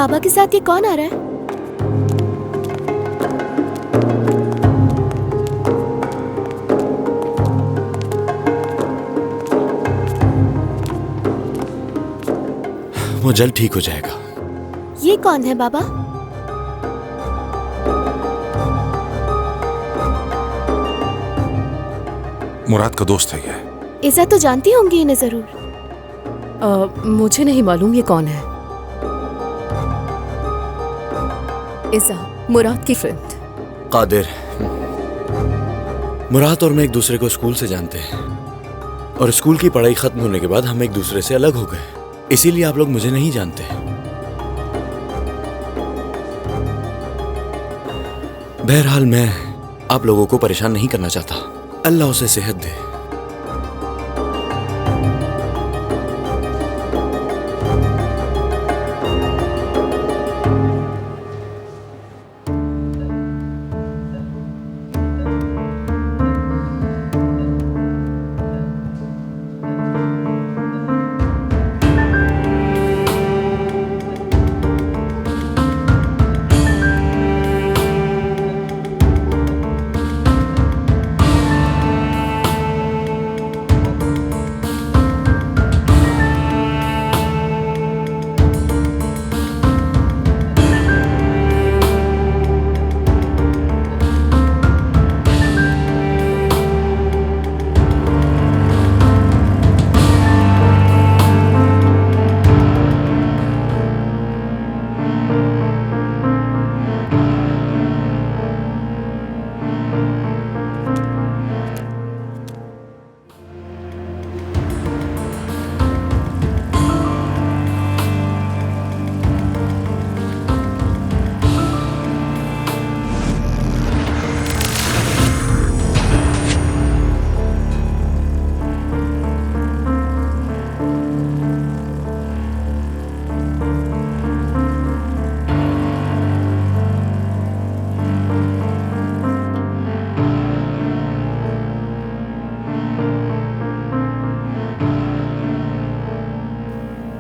बाबा के साथ ये कौन आ रहा है? वो जल्द ठीक हो जाएगा। ये कौन है बाबा? मुराद का दोस्त है ये। इज़ा तो जानती होंगी इन्हें जरूर। मुझे नहीं मालूम ये कौन है। इज़ा, मुराद की फ्रेंड। कादिर, मुराद और मैं एक दूसरे को स्कूल से जानते हैं और स्कूल की पढ़ाई खत्म होने के बाद हम एक दूसरे से अलग हो गए, इसीलिए आप लोग मुझे नहीं जानते। बहरहाल मैं आप लोगों को परेशान नहीं करना चाहता। अल्लाह उसे सेहत दे।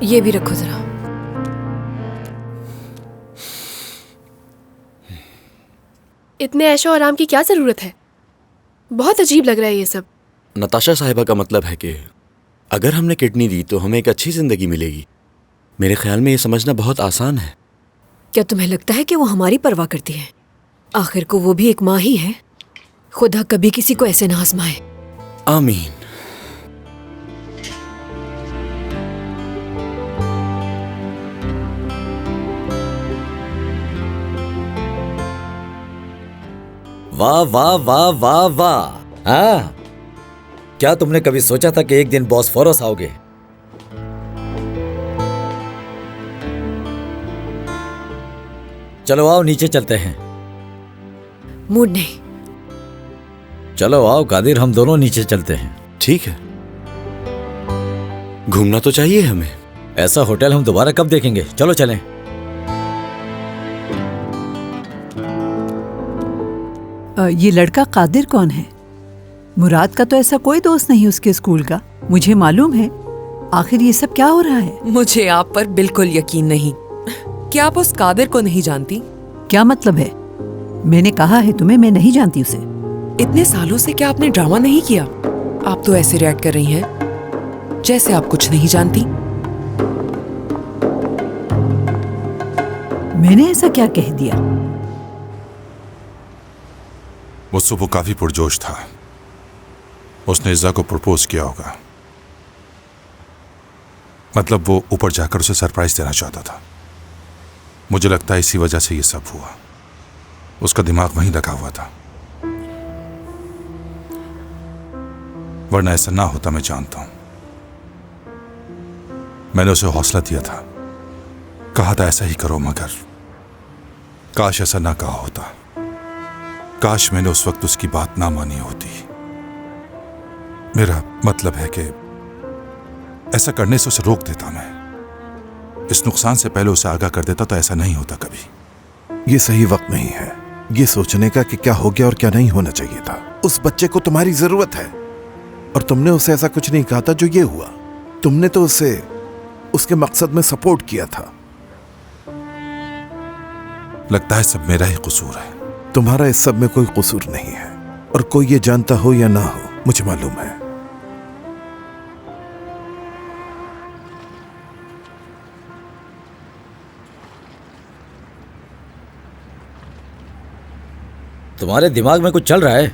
ये भी रखो जरा। इतने ऐशो आराम की क्या जरूरत है? बहुत अजीब लग रहा है ये सब। नताशा साहिबा का मतलब है कि अगर हमने किडनी दी तो हमें एक अच्छी जिंदगी मिलेगी। मेरे ख्याल में ये समझना बहुत आसान है। क्या तुम्हें लगता है कि वो हमारी परवाह करती है? आखिर को वो भी एक माँ ही है। खुदा कभी किसी को ऐसे ना आजमाए। आमीन। वाह वाह वाह वाह वाह। हाँ, क्या तुमने कभी सोचा था कि एक दिन बॉस्फोरस आओगे? चलो आओ नीचे चलते हैं। मूड नहीं। चलो आओ कादिर, हम दोनों नीचे चलते हैं। ठीक है, घूमना तो चाहिए हमें। ऐसा होटल हम दोबारा कब देखेंगे? चलो चलें। ये लड़का कादिर कौन है? मुराद का तो ऐसा कोई दोस्त नहीं उसके स्कूल का, मुझे मालूम है। आखिर ये सब क्या हो रहा है? मुझे आप पर बिल्कुल यकीन नहीं। क्या आप उस कादिर को नहीं जानती? क्या मतलब है? मैंने कहा है तुम्हें, मैं नहीं जानती उसे। इतने सालों से क्या आपने ड्रामा नहीं किया? आप तो ऐसे रिएक्ट कर रही हैं जैसे आप कुछ नहीं जानती। मैंने ऐसा क्या कह दिया? वो सुबह काफी पुरजोश था। उसने इज़्ज़ा को प्रपोज किया होगा। मतलब वो ऊपर जाकर उसे सरप्राइज देना चाहता था। मुझे लगता है इसी वजह से ये सब हुआ। उसका दिमाग वहीं लगा हुआ था, वरना ऐसा ना होता। मैं जानता हूं। मैंने उसे हौसला दिया था, कहा था ऐसा ही करो, मगर काश ऐसा ना कहा होता। काश मैंने उस वक्त उसकी बात ना मानी होती। मेरा मतलब है कि ऐसा करने से उसे रोक देता। मैं इस नुकसान से पहले उसे आगाह कर देता तो ऐसा नहीं होता कभी। ये सही वक्त नहीं है ये सोचने का कि क्या हो गया और क्या नहीं होना चाहिए था। उस बच्चे को तुम्हारी जरूरत है और तुमने उसे ऐसा कुछ नहीं कहा था जो ये हुआ। तुमने तो उसे उसके मकसद में सपोर्ट किया था। लगता है सब मेरा ही कसूर है। तुम्हारा इस सब में कोई कसूर नहीं है, और कोई ये जानता हो या ना हो, मुझे मालूम है। तुम्हारे दिमाग में कुछ चल रहा है?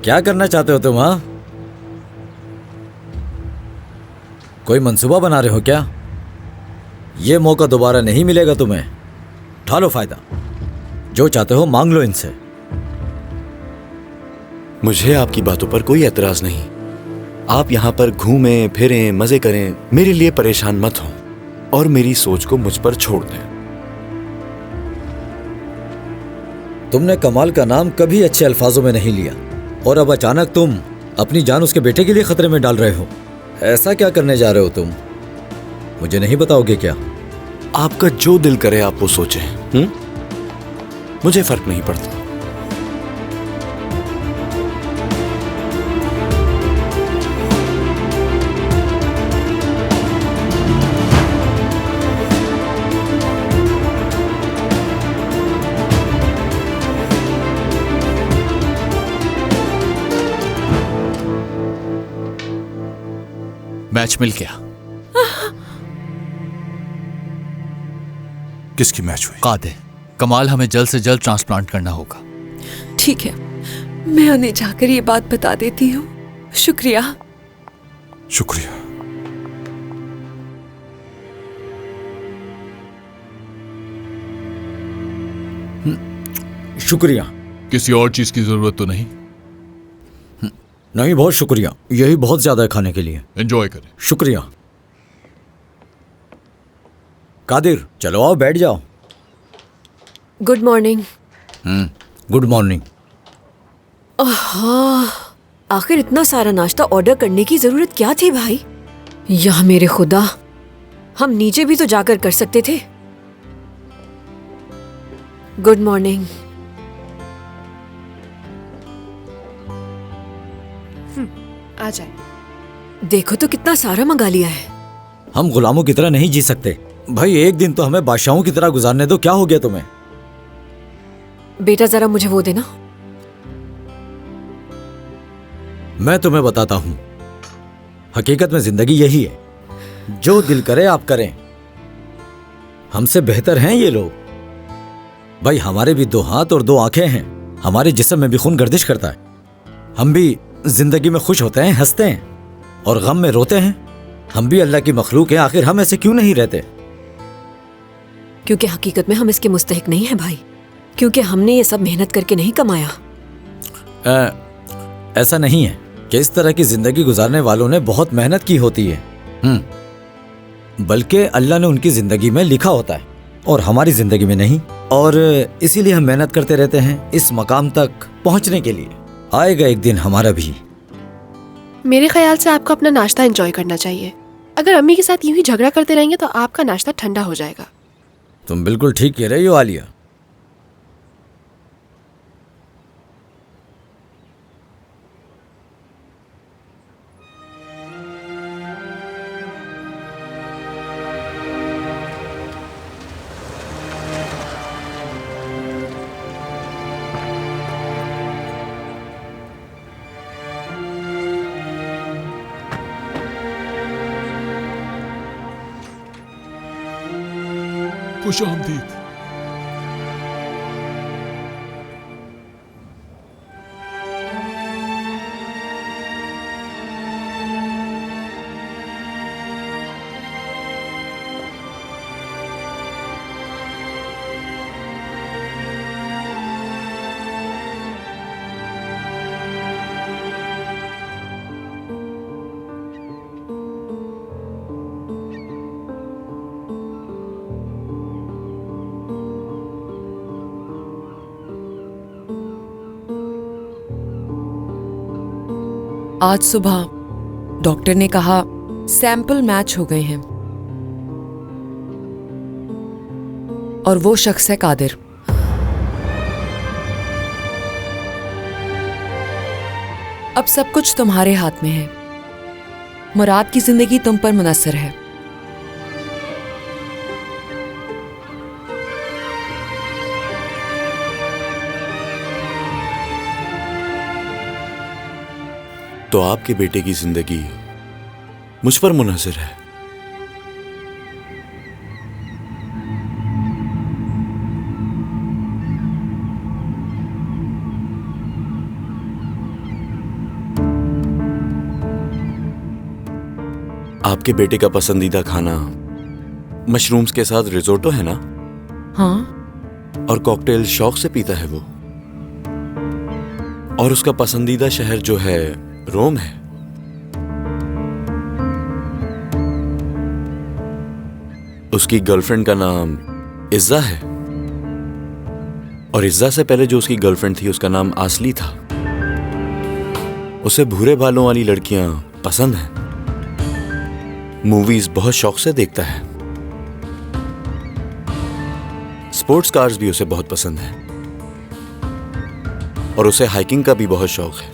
क्या करना चाहते हो तुम? हाँ, कोई मंसूबा बना रहे हो क्या? ये मौका दोबारा नहीं मिलेगा तुम्हें। उठा लो फायदा, जो चाहते हो मांग लो इनसे। मुझे आपकी बातों पर कोई एतराज नहीं। आप यहाँ पर घूमें फिरें, मजे करें, मेरे लिए परेशान मत हो और मेरी सोच को मुझ पर छोड़ दें। तुमने कमाल का नाम कभी अच्छे अल्फाजों में नहीं लिया, और अब अचानक तुम अपनी जान उसके बेटे के लिए खतरे में डाल रहे हो। ऐसा क्या करने जा रहे हो तुम? मुझे नहीं बताओगे क्या? आपका जो दिल करे आप वो सोचें। मुझे फर्क नहीं पड़ता। मैच मिल गया। किसकी मैच हुई? कादे, कमाल, हमें जल्द से जल्द ट्रांसप्लांट करना होगा। ठीक है, मैं उन्हें जाकर ये बात बता देती हूँ। शुक्रिया। शुक्रिया। शुक्रिया। किसी और चीज की जरूरत तो नहीं? नहीं, बहुत शुक्रिया, यही बहुत ज्यादा है खाने के लिए। एंजॉय करें। शुक्रिया। कादिर, चलो आओ, बैठ जाओ। Good morning. Good morning. आखिर इतना सारा नाश्ता ऑर्डर करने की जरूरत क्या थी भाई? या मेरे खुदा, हम नीचे भी तो जाकर कर सकते थे। Good morning. आ जाए। देखो तो कितना सारा मंगा लिया है। हम गुलामों की तरह नहीं जी सकते भाई। एक दिन तो हमें बादशाहों की तरह गुजारने दो। क्या हो गया तुम्हें? बेटा जरा मुझे वो देना। मैं तुम्हें बताता हूं, हकीकत में जिंदगी यही है, जो दिल करे आप करें। हमसे बेहतर हैं ये लोग भाई। हमारे भी 2 हाथ और 2 आंखें हैं, हमारे जिस्म में भी खून गर्दिश करता है। हम भी जिंदगी में खुश होते हैं, हंसते हैं, और गम में रोते हैं। हम भी अल्लाह की मखलूक हैं, आखिर हम ऐसे क्यों नहीं रहते? क्योंकि हकीकत में हम इसके मुस्तहिक नहीं हैं भाई, क्योंकि हमने ये सब मेहनत करके नहीं कमाया। ऐसा नहीं है कि इस तरह की जिंदगी गुजारने वालों ने बहुत मेहनत की होती है, बल्कि अल्लाह ने उनकी जिंदगी में लिखा होता है और हमारी जिंदगी में नहीं। और इसीलिए हम मेहनत करते रहते हैं इस मकाम तक पहुंचने के लिए। आएगा एक दिन हमारा भी। मेरे ख्याल से आपको अपना नाश्ता एंजॉय करना चाहिए। अगर अम्मी के साथ यूं ही झगड़ा करते रहेंगे तो आपका नाश्ता ठंडा हो जाएगा। तुम बिल्कुल ठीक कह रही हो आलिया। खुश आमदीद। आज सुबह डॉक्टर ने कहा सैंपल मैच हो गए हैं, और वो शख्स है कादिर। अब सब कुछ तुम्हारे हाथ में है। मुराद की जिंदगी तुम पर मुनस्सर है। तो आपके बेटे की जिंदगी मुझ पर मुनहसर है। आपके बेटे का पसंदीदा खाना मशरूम्स के साथ रिजोटो है ना? हाँ। और कॉकटेल शौक से पीता है वो। और उसका पसंदीदा शहर जो है रोम है। उसकी गर्लफ्रेंड का नाम इज्जा है। और इज्जा से पहले जो उसकी गर्लफ्रेंड थी उसका नाम आसली था। उसे भूरे बालों वाली लड़कियां पसंद हैं। मूवीज बहुत शौक से देखता है। स्पोर्ट्स कार्स भी उसे बहुत पसंद है। और उसे हाइकिंग का भी बहुत शौक है।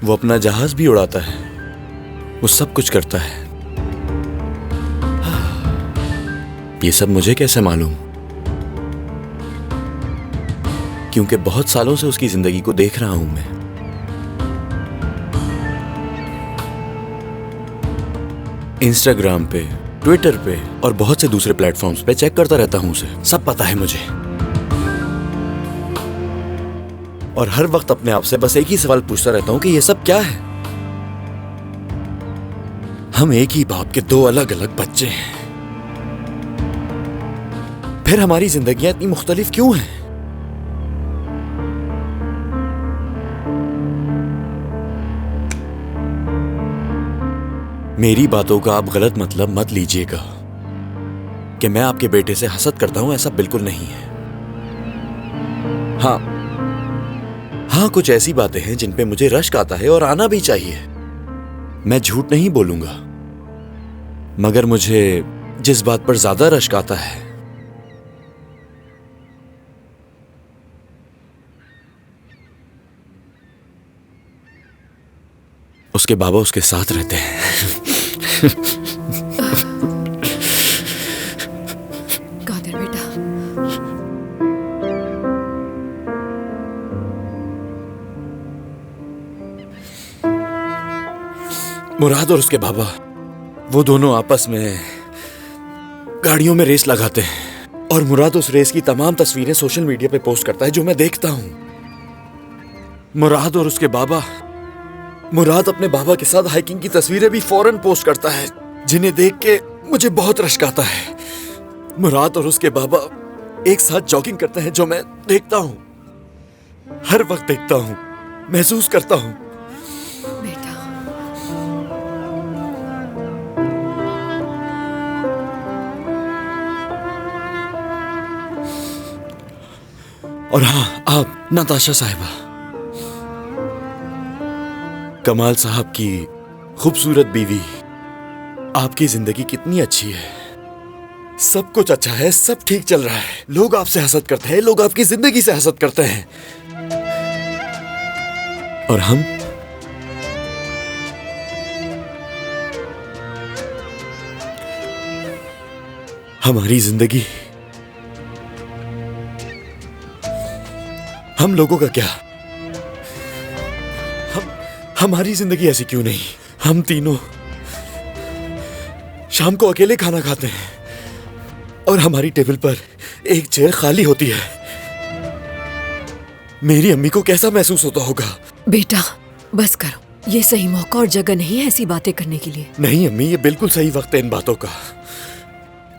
वो अपना जहाज भी उड़ाता है। वो सब कुछ करता है। ये सब मुझे कैसे मालूम? क्योंकि बहुत सालों से उसकी जिंदगी को देख रहा हूं मैं। इंस्टाग्राम पे, ट्विटर पे और बहुत से दूसरे प्लेटफॉर्म्स पे चेक करता रहता हूं उसे। सब पता है मुझे। और हर वक्त अपने आप से बस एक ही सवाल पूछता रहता हूं कि ये सब क्या है। हम एक ही बाप के दो अलग अलग बच्चे हैं। फिर हमारी जिंदगियां इतनी मुख्तलिफ क्यों हैं? मेरी बातों का आप गलत मतलब मत लीजिएगा कि मैं आपके बेटे से हसद करता हूं। ऐसा बिल्कुल नहीं है। हाँ, कुछ ऐसी बातें हैं जिन पे मुझे रश्क आता है और आना भी चाहिए। मैं झूठ नहीं बोलूंगा। मगर मुझे जिस बात पर ज्यादा रश्क आता है उसके बाबा उसके साथ रहते हैं। कादिर बेटा, मुराद और उसके बाबा वो दोनों आपस में गाड़ियों में रेस लगाते हैं। और मुराद उस रेस की तमाम तस्वीरें सोशल मीडिया पे पोस्ट करता है जो मैं देखता हूं। मुराद और उसके बाबा, मुराद अपने बाबा के साथ हाइकिंग की तस्वीरें भी फौरन पोस्ट करता है जिन्हें देख के मुझे बहुत रश्क आता है। मुराद और उसके बाबा एक साथ जॉगिंग करते हैं जो मैं देखता हूं, हर वक्त देखता हूं, महसूस करता हूं। बेटा, और हाँ, आप नताशा साहिबा, कमाल साहब की खूबसूरत बीवी, आपकी जिंदगी कितनी अच्छी है। सब कुछ अच्छा है, सब ठीक चल रहा है। लोग आपसे हसद करते हैं, लोग आपकी जिंदगी से हसद करते हैं। और हमारी जिंदगी, हम लोगों का क्या? हमारी जिंदगी ऐसी क्यों नहीं? हम तीनों शाम को अकेले खाना खाते हैं और हमारी टेबल पर एक चेयर खाली होती है। मेरी अम्मी को कैसा महसूस होता होगा? बेटा बस करो। ये सही मौका और जगह नहीं है ऐसी बातें करने के लिए। नहीं अम्मी, ये बिल्कुल सही वक्त है इन बातों का।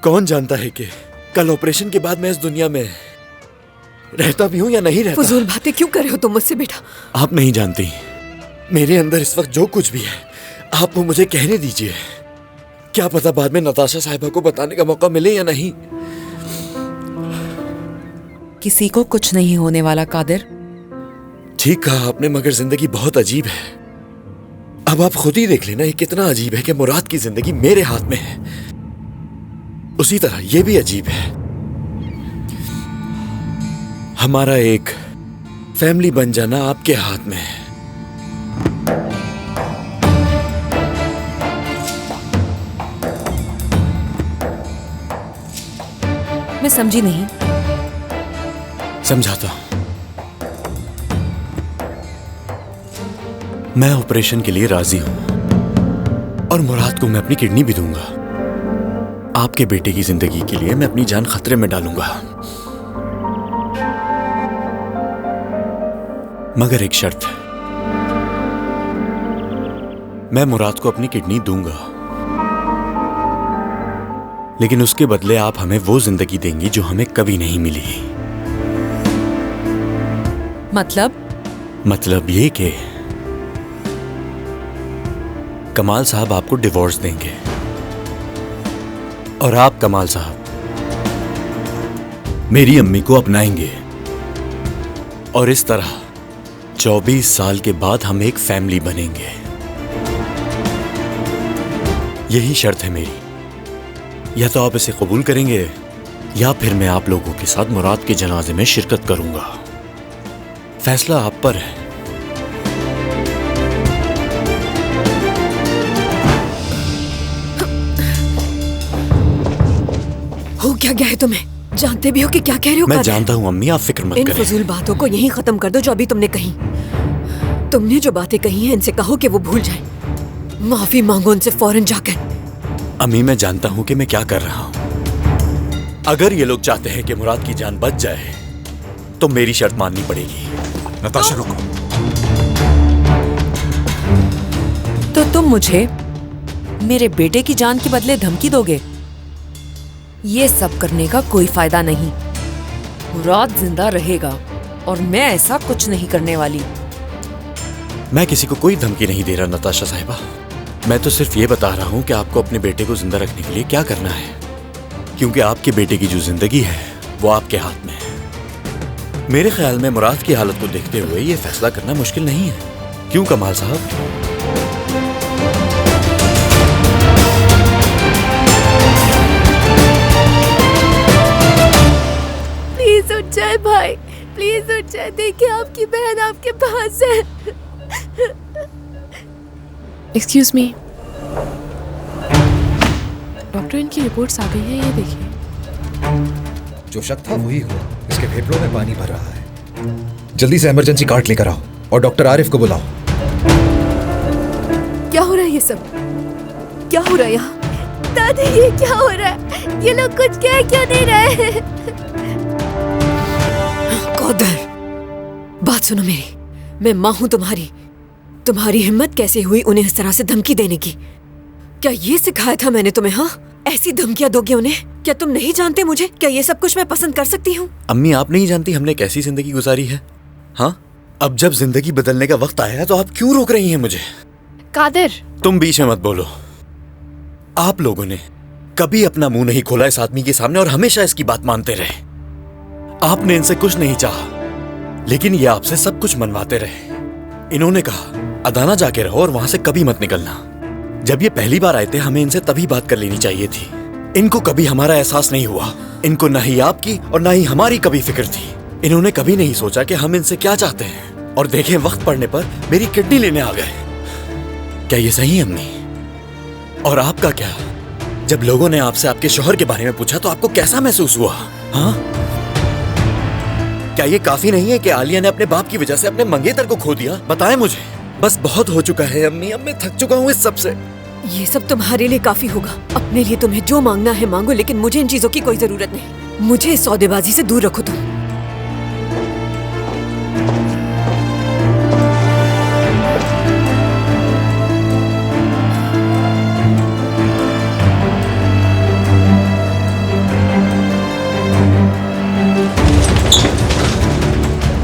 कौन जानता है कि कल ऑपरेशन के बाद मैं इस दुनिया में रहता भी हूं या नहीं रहता। फजूल बातें क्यों कर रहे हो तुम मुझसे बेटा? आप नहीं जानती मेरे अंदर इस वक्त जो कुछ भी है, आप वो मुझे कहने दीजिए। क्या पता बाद में नताशा साहिबा को बताने का मौका मिले या नहीं। किसी को कुछ नहीं होने वाला कादिर। ठीक कहा आपने, मगर जिंदगी बहुत अजीब है। अब आप खुद ही देख लेना, ये कितना अजीब है कि मुराद की जिंदगी मेरे हाथ में है। उसी तरह ये भी अजीब है, हमारा एक फैमिली बन जाना आपके हाथ में है। मैं समझी नहीं। समझाता हूं। मैं ऑपरेशन के लिए राजी हूं और मुराद को मैं अपनी किडनी भी दूंगा। आपके बेटे की जिंदगी के लिए मैं अपनी जान खतरे में डालूंगा, मगर एक शर्त है, मैं मुराद को अपनी किडनी दूंगा, लेकिन उसके बदले आप हमें वो जिंदगी देंगी जो हमें कभी नहीं मिली। मतलब ये कि कमाल साहब आपको डिवोर्स देंगे और आप कमाल साहब मेरी अम्मी को अपनाएंगे और इस तरह 24 साल के बाद हम एक फैमिली बनेंगे। यही शर्त है मेरी। या तो आप इसे कबूल करेंगे या फिर मैं आप लोगों के साथ मुराद के जनाजे में शिरकत करूंगा। फैसला आप पर है। हो क्या गया है तुम्हें? जानते भी हो कि क्या कह रहे हो? मैं जानता हूँ अम्मी, आप फिक्र मत इन करें। फजूल बातों को यहीं खत्म कर दो जो अभी तुमने कही। तुमने जो बातें कही हैं इनसे कहो कि वो भूल जाएं। माफी मांगो उनसे फौरन जाकर। अम्मी मैं जानता हूँ कि मैं क्या कर रहा हूँ। अगर ये लोग चाहते हैं कि मुराद की जान बच जाए तो मेरी शर्त माननी पड़ेगी। नताशा रुको। तो तुम मुझे मेरे बेटे की जान के बदले धमकी दोगे? ये सब करने का कोई फायदा नहीं। मुराद जिंदा रहेगा और मैं ऐसा कुछ नहीं करने वाली। मैं किसी को कोई धमकी नहीं दे रहा नताशा साहिबा। मैं तो सिर्फ ये बता रहा हूँ कि आपको अपने बेटे को जिंदा रखने के लिए क्या करना है, क्योंकि आपके बेटे की जो जिंदगी है वो आपके हाथ में है। मेरे ख्याल में मुराद की हालत को देखते हुए ये फैसला करना मुश्किल नहीं है। क्यों कमाल साहब? प्लीज उठ जाए भाई, प्लीज उठ जाए। देखिए आपकी बहन आपके पास है। एक्सक्यूज मी डॉक्टर, इनकी रिपोर्ट्स आ गई हैं, ये देखिए। जो शक था वही हुआ। इसके फेफड़ों में पानी भर रहा है। जल्दी से इमरजेंसी कार्ड लेकर आओ और डॉक्टर आरिफ को बुलाओ। क्या हो रहा है ये सब? क्या हो रहा है यहाँ? दादी ये क्या हो रहा है? ये लोग कुछ कह क्यों नहीं रहे? कौदर, बात सुनो मेरी। मैं माँ हूं तुम्हारी। तुम्हारी हिम्मत कैसे हुई उन्हें इस तरह से धमकी देने की? क्या ये सिखाया था मैंने तुम्हें? हाँ, ऐसी धमकियां दोगे उन्हें? क्या तुम नहीं जानते मुझे? क्या ये सब कुछ मैं पसंद कर सकती हूँ? अम्मी आप नहीं जानती हमने कैसी जिंदगी गुजारी है। हाँ, अब जब जिंदगी बदलने का वक्त आया तो आप क्यों रोक रही हैं मुझे? कादिर, तुम बीच में मत बोलो। आप लोगों ने कभी अपना मुंह नहीं खोला इस आदमी के सामने और हमेशा इसकी बात मानते रहे। आपने इनसे कुछ नहीं चाहा, लेकिन ये आपसे सब कुछ मनवाते रहे। इन्होंने कहा अदाना जाके रहो और वहां से कभी मत निकलना। जब ये पहली बार आए थे हमें इनसे तभी बात कर लेनी चाहिए थी। इनको कभी हमारा एहसास नहीं हुआ। इनको ना ही आपकी और ना ही हमारी कभी फिक्र थी। इन्होंने कभी नहीं सोचा कि हम इनसे क्या चाहते हैं। और देखें, वक्त पड़ने पर मेरी किडनी लेने आ गए। क्या ये सही है अम्मी? और आपका क्या? जब लोगों ने आपसे आपके शौहर के बारे में पूछा तो आपको कैसा महसूस हुआ? हाँ, क्या ये काफी नहीं है कि आलिया ने अपने बाप की वजह से अपने मंगेतर को खो दिया? बताएं मुझे। बस बहुत हो चुका है अम्मी, अब मैं थक चुका हूँ इस सब से। ये सब तुम्हारे लिए काफी होगा। अपने लिए तुम्हें जो मांगना है मांगो, लेकिन मुझे इन चीजों की कोई जरूरत नहीं। मुझे इस सौदेबाजी से दूर रखो तुम।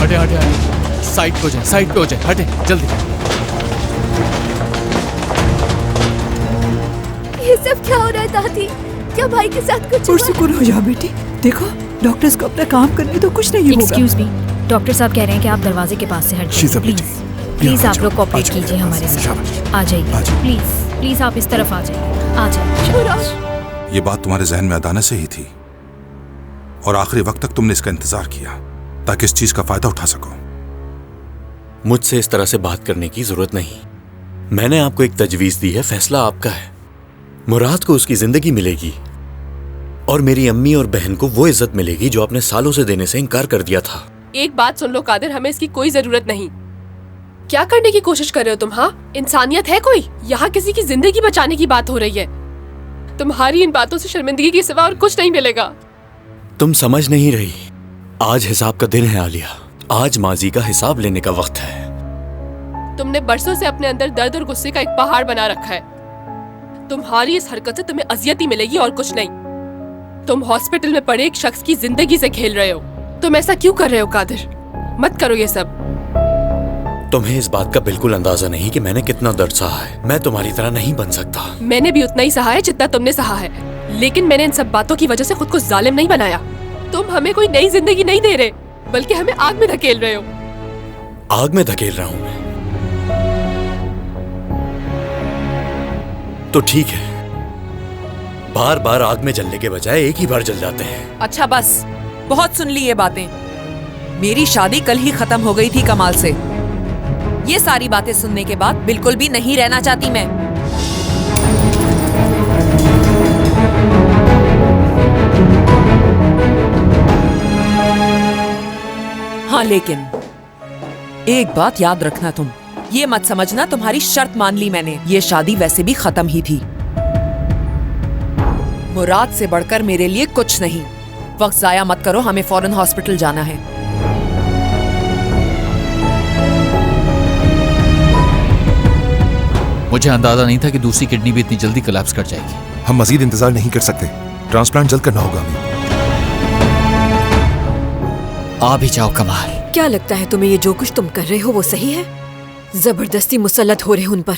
हटे हटे हटे, साइड पे हो जाए, साइड पे हो जाए, हटे जल्दी। ये सब क्या हो रहा है दादी? क्या भाई के साथ कुछ हुआ? पुरसुकुन हो जा बेटी। देखो, डॉक्टर्स को अपना काम करने तो कुछ नहीं होगा। एक्सक्यूज मी, डॉक्टर साहब कह रहे हैं कि आप दरवाजे के पास से हटिए। प्लीज प्लीज आप लोग कोऑपरेट कीजिए हमारे साथ। आ जाइए प्लीज, प्लीज आप इस तरफ आ जाइए। आ जाइए। ये बात तुम्हारे जहन में अदाना से ही थी और आखिरी वक्त तक तुमने इसका इंतजार किया ताकि इस चीज का फायदा उठा सको। मुझसे इस तरह से बात करने की जरूरत नहीं। मैंने आपको एक तजवीज दी है, फैसला आपका है। मुराद को उसकी जिंदगी मिलेगी और मेरी अम्मी और बहन को वो इज्जत मिलेगी जो आपने सालों से देने से इनकार कर दिया था। एक बात सुन लो कादिर, हमें इसकी कोई जरूरत नहीं। क्या करने की कोशिश कर रहे हो तुम? हाँ, इंसानियत है कोई? यहाँ किसी की जिंदगी बचाने की बात हो रही है। तुम्हारी इन बातों से शर्मिंदगी के सिवा और कुछ नहीं मिलेगा। तुम समझ नहीं रही। आज हिसाब का दिन है आलिया। आज माजी का हिसाब लेने का वक्त है। तुमने बरसों से अपने अंदर दर्द और गुस्से का एक पहाड़ बना रखा है। तुम्हारी इस हरकत से तुम्हें अजियत ही मिलेगी और कुछ नहीं। तुम हॉस्पिटल में पड़े एक शख्स की जिंदगी से खेल रहे हो। तुम ऐसा क्यों कर रहे हो कादिर? मत करो ये सब। तुम्हें इस बात का बिल्कुल अंदाजा नहीं कि मैंने कितना दर्द सहा है। मैं तुम्हारी तरह नहीं बन सकता। मैंने भी उतना ही सहा है जितना तुमने सहा है, लेकिन मैंने इन सब बातों की वजह से खुद को जालिम नहीं बनाया। तुम हमें कोई नई जिंदगी नहीं दे रहे, बल्कि हमें आग में धकेल रहे हो। आग में धकेल रहा हूं मैं? तो ठीक है, बार बार आग में जलने के बजाय एक ही बार जल जाते हैं। अच्छा बस, बहुत सुन ली ये बातें। मेरी शादी कल ही खत्म हो गई थी कमाल से। ये सारी बातें सुनने के बाद बिल्कुल भी नहीं रहना चाहती मैं। हाँ, लेकिन एक बात याद रखना, तुम ये मत समझना तुम्हारी शर्त मान ली मैंने। ये शादी वैसे भी खत्म ही थी। मुराद से बढ़कर मेरे लिए कुछ नहीं। वक्त जाया मत करो, हमें फौरन हॉस्पिटल जाना है। मुझे अंदाजा नहीं था कि दूसरी किडनी भी इतनी जल्दी कोलैप्स कर जाएगी। हम मजीद इंतजार नहीं कर सकते। ट्रांसप्लांट जल्द करना होगा हमें। आ भी जाओ कमाल। क्या लगता है तुम्हें ये जो कुछ तुम कर रहे हो वो सही है? जबरदस्ती मुसल्लत हो रहे हो उन पर।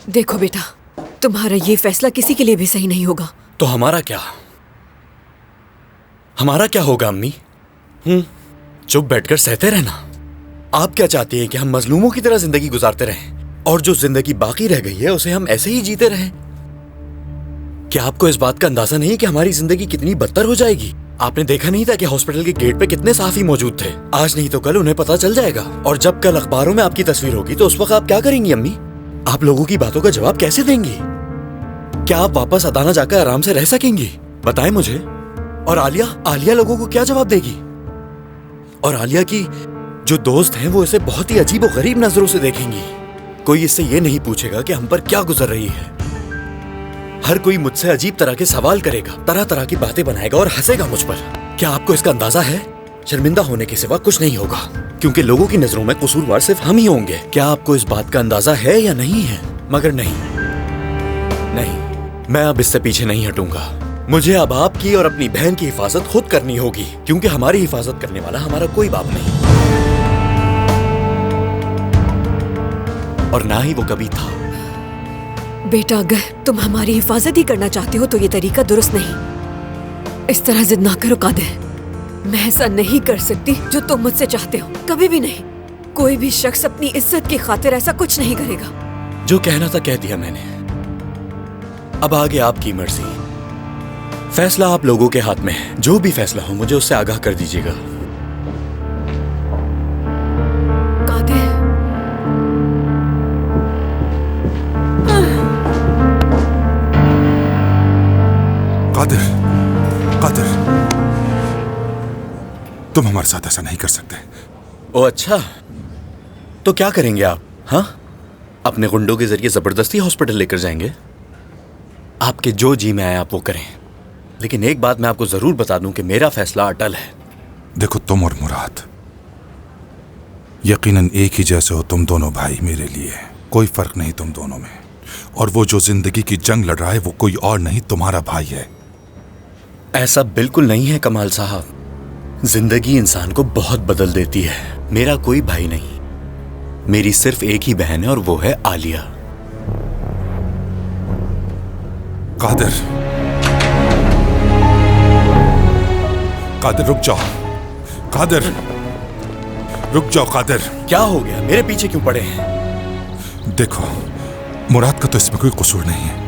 देखो बेटा, तुम्हारा ये फैसला किसी के लिए भी सही नहीं होगा। तो हमारा क्या? हमारा क्या होगा अम्मी? चुप बैठकर सहते रहना? आप क्या चाहती हैं कि हम मजलूमों की तरह जिंदगी गुजारते रहें और जो जिंदगी बाकी रह गई है उसे हम ऐसे ही जीते रहें? क्या आपको इस बात का अंदाजा नहीं कि हमारी जिंदगी कितनी बदतर हो जाएगी? आपने देखा नहीं था कि हॉस्पिटल के गेट पे कितने साफी मौजूद थे? आज नहीं तो कल उन्हें पता चल जाएगा, और जब कल अखबारों में आपकी तस्वीर होगी तो उस वक्त आप क्या करेंगी अम्मी? आप लोगों की बातों का जवाब कैसे देंगी? क्या आप वापस अदाना जाकर आराम से रह सकेंगी? बताएं मुझे। और आलिया लोगों को क्या जवाब देगी? और आलिया की जो दोस्त हैं वो इसे बहुत ही अजीब और गरीब नजरों से देखेंगी। कोई इससे ये नहीं पूछेगा कि हम पर क्या गुजर रही है। हर कोई मुझसे अजीब तरह के सवाल करेगा, तरह तरह की बातें बनाएगा और हंसेगा मुझ पर। क्या आपको इसका अंदाजा है? शर्मिंदा होने के सिवा कुछ नहीं होगा, क्योंकि लोगों की नजरों में कसूरवार सिर्फ हम ही होंगे। क्या आपको इस बात का अंदाजा है या नहीं है? मगर नहीं, मैं अब इससे पीछे नहीं हटूंगा। मुझे अब आपकी और अपनी बहन की हिफाजत खुद करनी होगी, क्योंकि हमारी हिफाजत करने वाला हमारा कोई बाप नहीं, और ना ही वो कभी था। बेटा, अगर तुम हमारी हिफाजत ही करना चाहते हो तो ये तरीका दुरुस्त नहीं। इस तरह जिद ना करो कादिर। मैं ऐसा नहीं कर सकती जो तुम मुझसे चाहते हो, कभी भी नहीं। कोई भी शख्स अपनी इज्जत की खातिर ऐसा कुछ नहीं करेगा। जो कहना था कह दिया मैंने। अब आगे आपकी मर्जी। फैसला आप लोगों के हाथ में है। जो भी फैसला हो मुझे उससे आगाह कर दीजिएगा। कादिर, तुम हमारे साथ ऐसा नहीं कर सकते। ओ अच्छा, तो क्या करेंगे आप? हाँ, अपने गुंडों के जरिए जबरदस्ती हॉस्पिटल लेकर जाएंगे? आपके जो जी में आए आप वो करें, लेकिन एक बात मैं आपको जरूर बता दूं कि मेरा फैसला अटल है। देखो, तुम और मुराद यकीनन एक ही जैसे हो। तुम दोनों भाई मेरे लिए, कोई फर्क नहीं तुम दोनों में। और वो जो जिंदगी की जंग लड़ रहा है वो कोई और नहीं, तुम्हारा भाई है। ऐसा बिल्कुल नहीं है कमाल साहब। जिंदगी इंसान को बहुत बदल देती है। मेरा कोई भाई नहीं, मेरी सिर्फ एक ही बहन है और वो है आलिया। कादिर, रुक जाओ। कादिर, रुक जाओ। कादिर, क्या हो गया? मेरे पीछे क्यों पड़े हैं? देखो, मुराद का तो इसमें कोई कसूर नहीं है।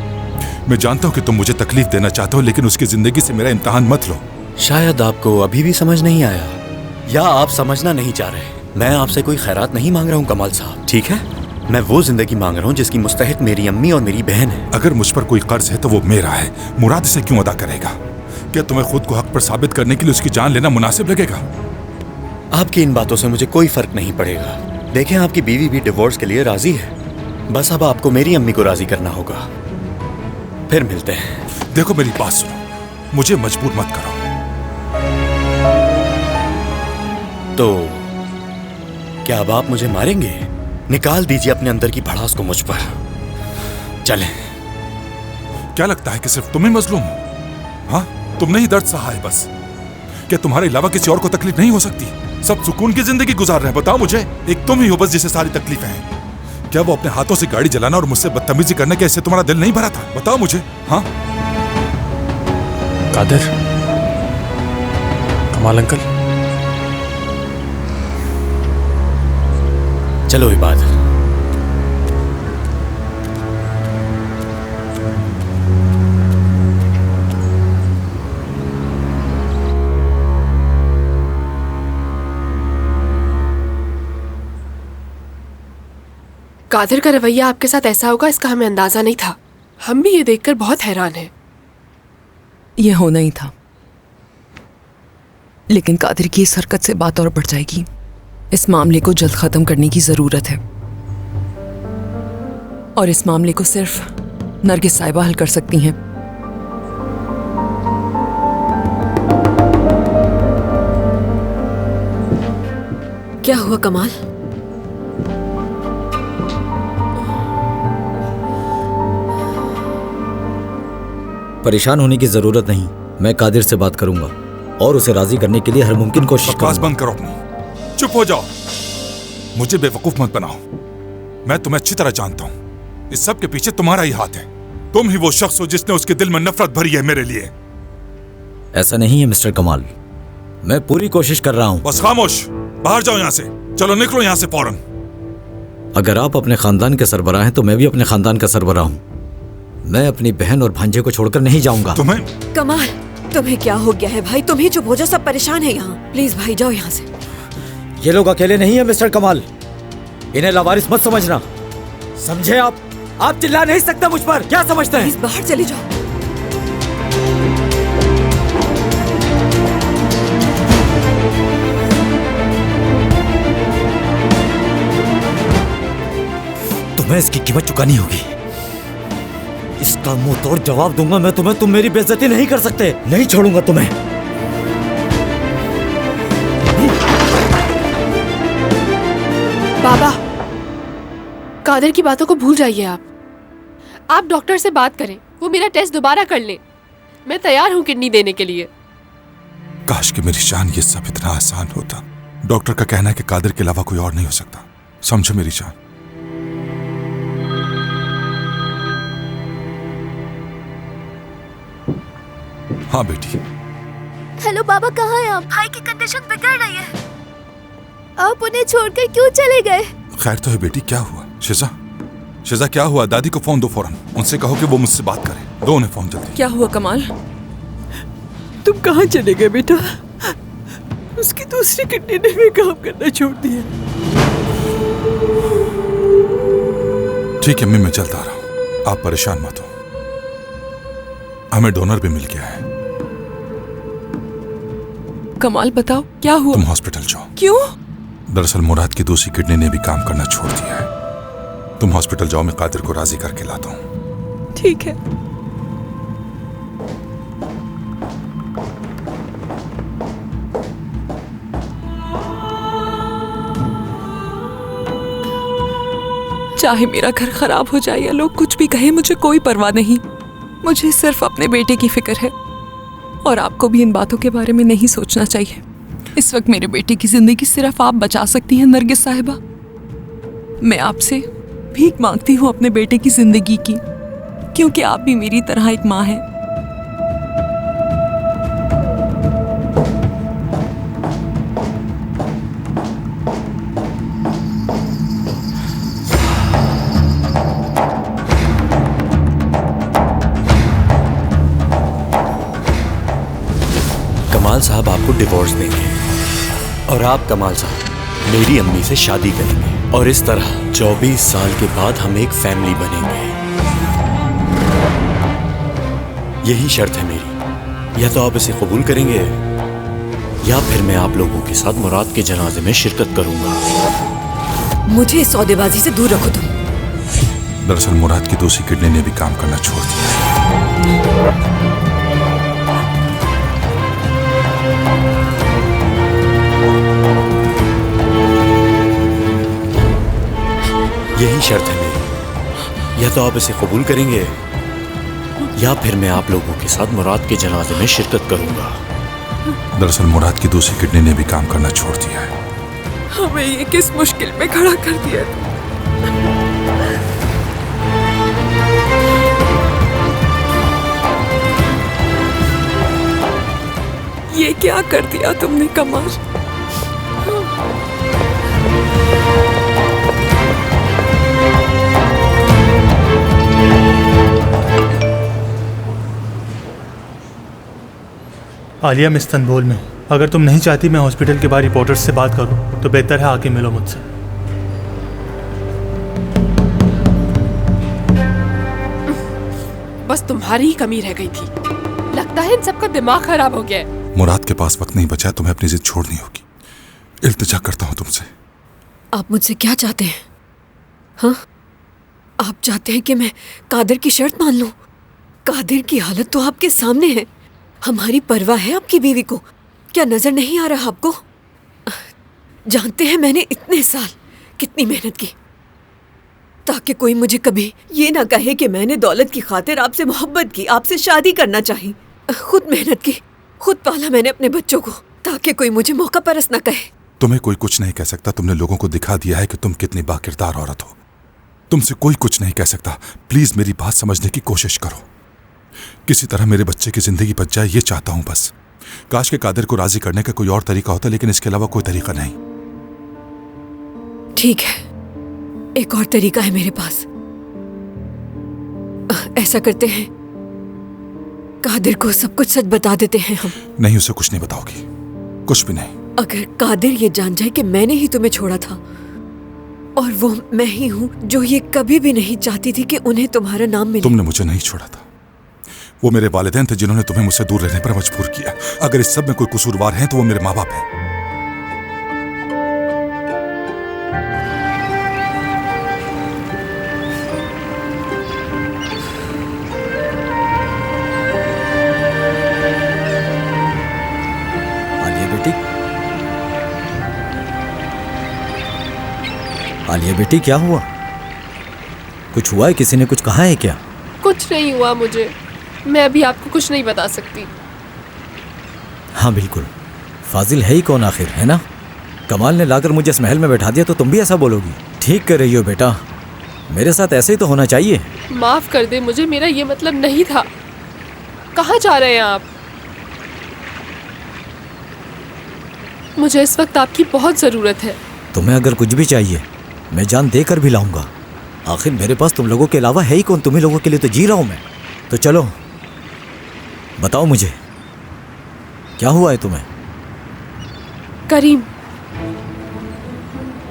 मैं जानता हूं कि तुम मुझे तकलीफ देना चाहते हो, लेकिन उसकी जिंदगी से मेरा इम्तिहान मत लो। शायद आपको अभी भी समझ नहीं आया, या आप समझना नहीं चाह रहे। मैं आपसे कोई खैरात नहीं मांग रहा हूं कमाल साहब, ठीक है? मैं वो जिंदगी मांग रहा हूं जिसकी मुस्तहिक मेरी अम्मी और मेरी बहन है। अगर मुझ पर कोई कर्ज है तो वो मेरा है। मुराद इसे क्यों अदा करेगा? क्या तुम्हें खुद को हक पर साबित करने के लिए उसकी जान लेना मुनासिब लगेगा? आपकी इन बातों से मुझे कोई फर्क नहीं पड़ेगा। देखें, आपकी बीवी भी डिवोर्स के लिए राजी है। बस अब आपको मेरी अम्मी को राजी करना होगा। फिर मिलते हैं। देखो मेरी बात सुनो, मुझे मजबूर मत करो। तो क्या अब आप मुझे मारेंगे? निकाल दीजिए अपने अंदर की भड़ास को मुझ पर। चलें। क्या लगता है कि सिर्फ तुम ही मजलूम हो? हाँ, तुमने ही दर्द सहा है बस। क्या तुम्हारे अलावा किसी और को तकलीफ नहीं हो सकती? सब सुकून की जिंदगी गुजार रहे हैं। बताओ मुझे, एक तुम ही हो बस जिसे सारी तकलीफें हैं। क्या वो अपने हाथों से गाड़ी जलाना और मुझसे बदतमीजी करने के इससे तुम्हारा दिल नहीं भरा था? बताओ मुझे। हाँ कादिर, कमाल अंकल, चलो इबादत। कादिर का रवैया आपके साथ ऐसा होगा इसका हमें अंदाजा नहीं था। हम भी ये देखकर बहुत हैरान हैं। ये होना ही था, लेकिन कादिर की इस हरकत से बात और बढ़ जाएगी। इस मामले को जल्द खत्म करने की जरूरत है और इस मामले को सिर्फ नरगिस साहिबा हल कर सकती हैं। क्या हुआ कमाल? परेशान होने की जरूरत नहीं। मैं कादिर से बात करूंगा और उसे राजी करने के लिए हर मुमकिन कोशिश बकवास करूंगा। बंद करो अपनी, चुप हो जाओ। मुझे बेवकूफ मत बनाओ। मैं तुम्हें अच्छी तरह जानता हूं। इस सब के पीछे तुम्हारा ही हाथ है। तुम ही वो शख्स हो जिसने उसके दिल में नफरत भरी है मेरे लिए। ऐसा नहीं है मिस्टर कमाल, मैं पूरी कोशिश कर रहा हूं। बस खामोश, बाहर जाओ यहां से। चलो निकलो यहां से फौरन। अगर आप अपने खानदान के सरबराह हैं तो मैं भी अपने खानदान का सरबराह हूं। मैं अपनी बहन और भांजे को छोड़कर नहीं जाऊंगा। तुम्हें कमाल, तुम्हें क्या हो गया है भाई? तुम ही चुप हो जाओ, सब परेशान है यहाँ। प्लीज भाई जाओ यहाँ से। ये लोग अकेले नहीं है मिस्टर कमाल, इन्हें लावारिस मत समझना, समझे आप? आप चिल्ला नहीं सकते मुझ पर, क्या समझते हैं? प्लीज बाहर चली जाओ। तुम्हें इसकी कीमत चुकानी होगी। इसका मुंह तोड़ जवाब दूंगा मैं तुम्हें। तुम मेरी बेइज्जती नहीं कर सकते। नहीं छोड़ूंगा तुम्हें। बाबा, कादिर की बातों को भूल जाइए आप डॉक्टर से बात करें, वो मेरा टेस्ट दोबारा कर ले। मैं तैयार हूँ किडनी देने के लिए। काश कि मेरी जान ये सब इतना आसान होता। डॉक्टर का कहना है कि कादिर के अलावा कोई और नहीं हो सकता। समझो मेरी जान। हाँ बेटी। हेलो बाबा, कहाँ हैं आप? भाई की कंडीशन बिगड़ रही है। आप उन्हें छोड़कर क्यों चले गए? खैर तो है बेटी, क्या हुआ? शिजा, शिजा क्या हुआ? दादी को फोन दो फौरन। उनसे कहो कि वो मुझसे बात करें। दो उन्हें फोन जल्दी। क्या हुआ कमाल? तुम कहाँ चले गए बेटा? उसकी दूसरी किडनी ने भी काम करना छोड़ दिया। ठीक है अम्मी, मैं चलता रहा हूँ, आप परेशान मत हो। हमें डोनर भी मिल गया है। कमाल बताओ क्या हुआ? तुम हॉस्पिटल जाओ। क्यों? दरअसल मुराद की दूसरी किडनी ने भी काम करना छोड़ दिया है। तुम हॉस्पिटल जाओ, मैं कादिर को राजी करके लाता हूँ। ठीक है। चाहे मेरा घर खराब हो जाए या लोग कुछ भी कहे, मुझे कोई परवाह नहीं। मुझे सिर्फ अपने बेटे की फिक्र है और आपको भी इन बातों के बारे में नहीं सोचना चाहिए। इस वक्त मेरे बेटे की जिंदगी सिर्फ आप बचा सकती हैं नरगिस साहिबा। मैं आपसे भीख मांगती हूँ अपने बेटे की जिंदगी की, क्योंकि आप भी मेरी तरह एक माँ हैं। कमाल साहब आपको डिवोर्स देंगे और आप कमाल साहब मेरी अम्मी से शादी करेंगे और इस तरह 24 साल के बाद हम एक फैमिली बनेंगे। यही शर्त है मेरी। या तो आप इसे कबूल करेंगे या फिर मैं आप लोगों के साथ मुराद के जनाजे में शिरकत करूंगा। मुझे इस सौदेबाजी से दूर रखो तुम। दरअसल मुराद की दूसरी किडनी ने भी काम करना छोड़ दिया। यही शर्त है मेरी, या तो आप इसे कबूल करेंगे या फिर मैं आप लोगों के साथ मुराद के जनाजे में शिरकत करूंगा। दरअसल मुराद की दूसरी किडनी ने भी काम करना छोड़ दिया है। हमें ये किस मुश्किल में खड़ा कर दिया। ये क्या कर दिया तुमने कमर? आलिया, मैं इस्तांबुल में हूँ। अगर तुम नहीं चाहती मैं हॉस्पिटल के बाहर रिपोर्टर्स से बात करूँ तो बेहतर है आके मिलो मुझसे। बस तुम्हारी ही कमी रह गई थी। लगता है इन सबका दिमाग खराब हो गया है। मुराद के पास वक्त नहीं बचा, तुम्हें अपनी जिद छोड़नी होगी। इल्तिजा करता हूँ तुमसे। आप मुझसे क्या चाहते हैं? हाँ, आप चाहते हैं कि मैं कादिर की शर्त मान लूं? कादिर की हालत तो आपके सामने है। हमारी परवाह है आपकी बीवी को, क्या नजर नहीं आ रहा आपको? जानते हैं मैंने इतने साल कितनी मेहनत की ताकि कोई मुझे कभी ये ना कहे कि मैंने दौलत की खातिर आपसे मोहब्बत की, आपसे शादी करना चाही। खुद मेहनत की, खुद पाला मैंने अपने बच्चों को ताकि कोई मुझे मौका परस्त ना कहे। तुम्हें कोई कुछ नहीं कह सकता। तुमने लोगों को दिखा दिया है कि तुम कितनी बाकिरदार औरत हो। तुमसे कोई कुछ नहीं कह सकता। प्लीज मेरी बात समझने की कोशिश करो। किसी तरह मेरे बच्चे की जिंदगी बच जाए, ये चाहता हूं बस। काश के कादिर को राजी करने का कोई और तरीका होता, लेकिन इसके अलावा कोई तरीका नहीं। ठीक है, एक और तरीका है मेरे पास। ऐसा करते हैं, कादिर को सब कुछ सच बता देते हैं हम। नहीं, उसे कुछ नहीं बताओगी, कुछ भी नहीं। अगर कादिर ये जान जाए कि मैंने ही तुम्हें छोड़ा था और वो मैं ही हूं जो ये कभी भी नहीं चाहती थी कि उन्हें तुम्हारा नाम मिले। तुमने मुझे नहीं छोड़ा था, वो मेरे वालिदैन थे जिन्होंने तुम्हें मुझसे दूर रहने पर मजबूर किया। अगर इस सब में कोई कसूरवार हैं तो वो मेरे माँ बाप हैं। आलिया बेटी, क्या हुआ? कुछ हुआ है? किसी ने कुछ कहा है क्या? कुछ नहीं हुआ मुझे। मैं अभी आपको कुछ नहीं बता सकती। हाँ बिल्कुल, फाजिल है ही कौन आखिर, है ना? कमाल ने लाकर मुझे इस महल में बैठा दिया तो तुम भी ऐसा बोलोगी? ठीक कर रही हो बेटा, मेरे साथ ऐसे ही तो होना चाहिए। माफ कर दे मुझे, मेरा ये मतलब नहीं था। कहाँ जा रहे हैं आप? मुझे इस वक्त आपकी बहुत जरूरत है। तुम्हें अगर कुछ भी चाहिए मैं जान देकर भी लाऊंगा। आखिर मेरे पास तुम लोगों के अलावा है ही कौन? तुम्ही लोगों के लिए तो जी रहा हूं मैं। तो चलो बताओ मुझे, क्या हुआ है तुम्हें? करीम,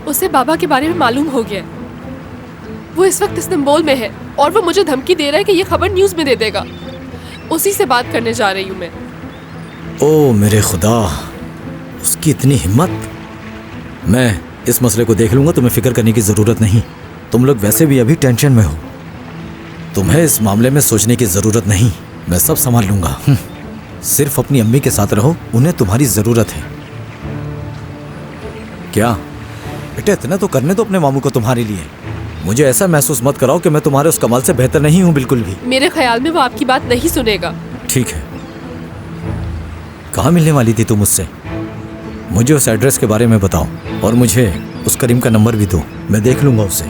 उसे बाबा के बारे में मालूम हो गया। वो इस वक्त इस्तांबुल में है और वो मुझे धमकी दे रहा है कि ये खबर न्यूज़ में दे देगा। उसी से बात करने जा रही हूँ मैं। ओ मेरे खुदा, उसकी इतनी हिम्मत! मैं इस मसले को देख लूंगा, तुम्हें फिक्र करने की जरूरत नहीं। तुम लोग वैसे भी अभी टेंशन में हो, तुम्हें इस मामले में सोचने की जरूरत नहीं। मैं सब संभाल लूंगा। सिर्फ अपनी अम्मी के साथ रहो, उन्हें तुम्हारी जरूरत है। क्या बेटा, इतना तो करने दो अपने मामू को तुम्हारे लिए। मुझे ऐसा महसूस मत कराओ कि मैं तुम्हारे उस कमाल से बेहतर नहीं हूं, बिल्कुल भी। मेरे ख्याल में वो आपकी बात नहीं सुनेगा। ठीक है, कहाँ मिलने वाली थी तुम मुझसे? मुझे उस एड्रेस के बारे में बताओ और मुझे उस करीम का नंबर भी दो, मैं देख लूंगा उससे।